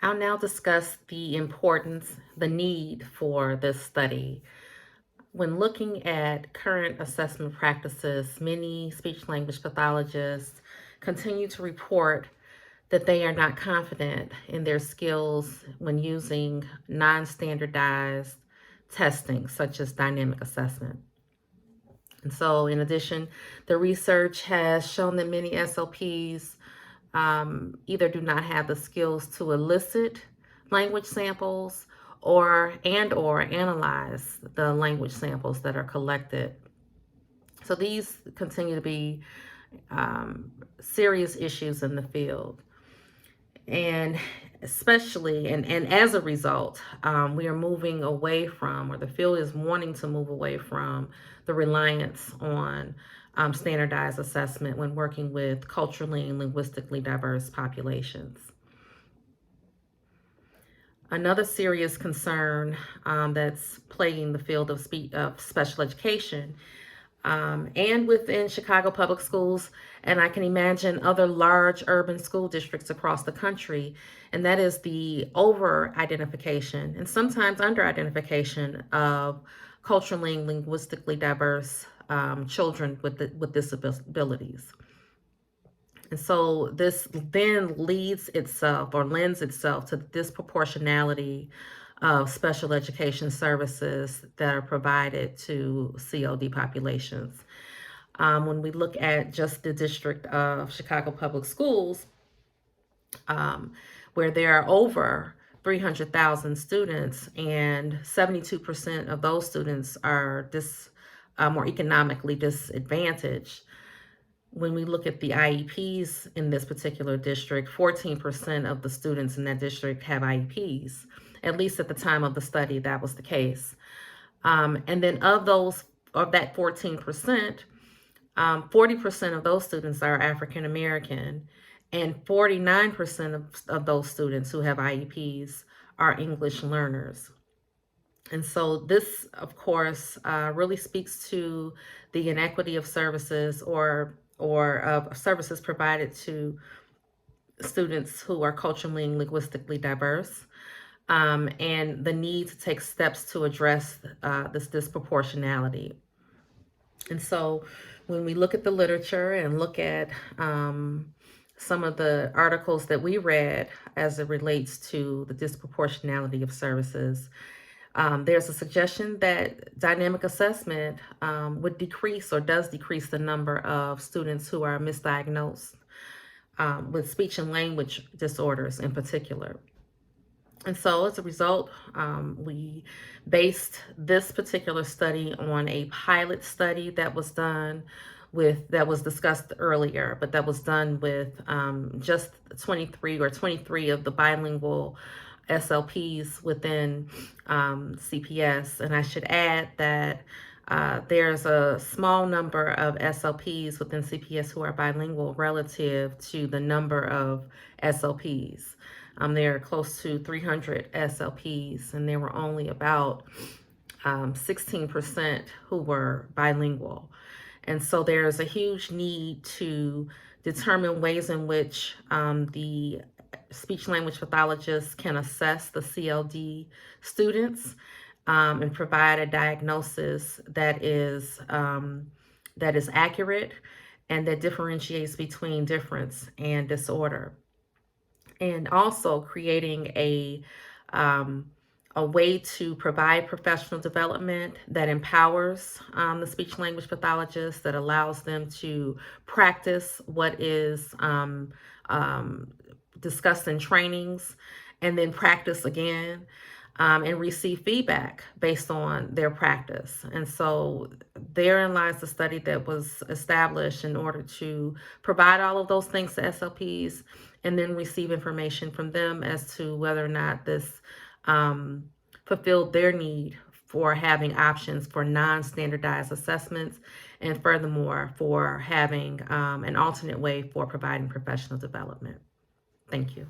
I'll now discuss the importance, the need for this study. When looking at current assessment practices, many speech language pathologists continue to report that they are not confident in their skills when using non standardized testing, such as dynamic assessment. And so, in addition, the research has shown that many SLPs either do not have the skills to elicit language samples or analyze the language samples that are collected. So these continue to be serious issues in the field. And especially, and as a result, we are moving away from, or the field is wanting to move away from, the reliance on standardized assessment when working with culturally and linguistically diverse populations. Another serious concern that's plaguing the field of special education and within Chicago Public Schools, and I can imagine other large urban school districts across the country, and that is the over-identification and sometimes under-identification of culturally and linguistically diverse children with disabilities. And so this then lends itself to the disproportionality of special education services that are provided to COD populations. When we look at just the District of Chicago Public Schools, where there are over 300,000 students, and 72% of those students are more economically disadvantaged. When we look at the IEPs in this particular district, 14% of the students in that district have IEPs. At least at the time of the study, that was the case. And then of that 14%, 40% of those students are African American, and 49% of those students who have IEPs are English learners. And so this, of course, really speaks to the inequity of services or of services provided to students who are culturally and linguistically diverse, and the need to take steps to address this disproportionality. And so when we look at the literature and look at some of the articles that we read as it relates to the disproportionality of services, there's a suggestion that dynamic assessment would decrease or does decrease the number of students who are misdiagnosed with speech and language disorders in particular. And so as a result, we based this particular study on a pilot study that was discussed earlier, but that was done with just 23 of the bilingual SLPs within CPS. And I should add that there's a small number of SLPs within CPS who are bilingual relative to the number of SLPs. There are close to 300 SLPs, and there were only about 16% who were bilingual. And so there's a huge need to determine ways in which the speech language pathologists can assess the CLD students and provide a diagnosis that is accurate and that differentiates between difference and disorder. And also creating a way to provide professional development that empowers the speech language pathologist, that allows them to practice what is discussed in trainings, and then practice again and receive feedback based on their practice. And so therein lies the study that was established in order to provide all of those things to SLPs and then receive information from them as to whether or not this fulfilled their need for having options for non-standardized assessments, and furthermore, for having an alternate way for providing professional development. Thank you.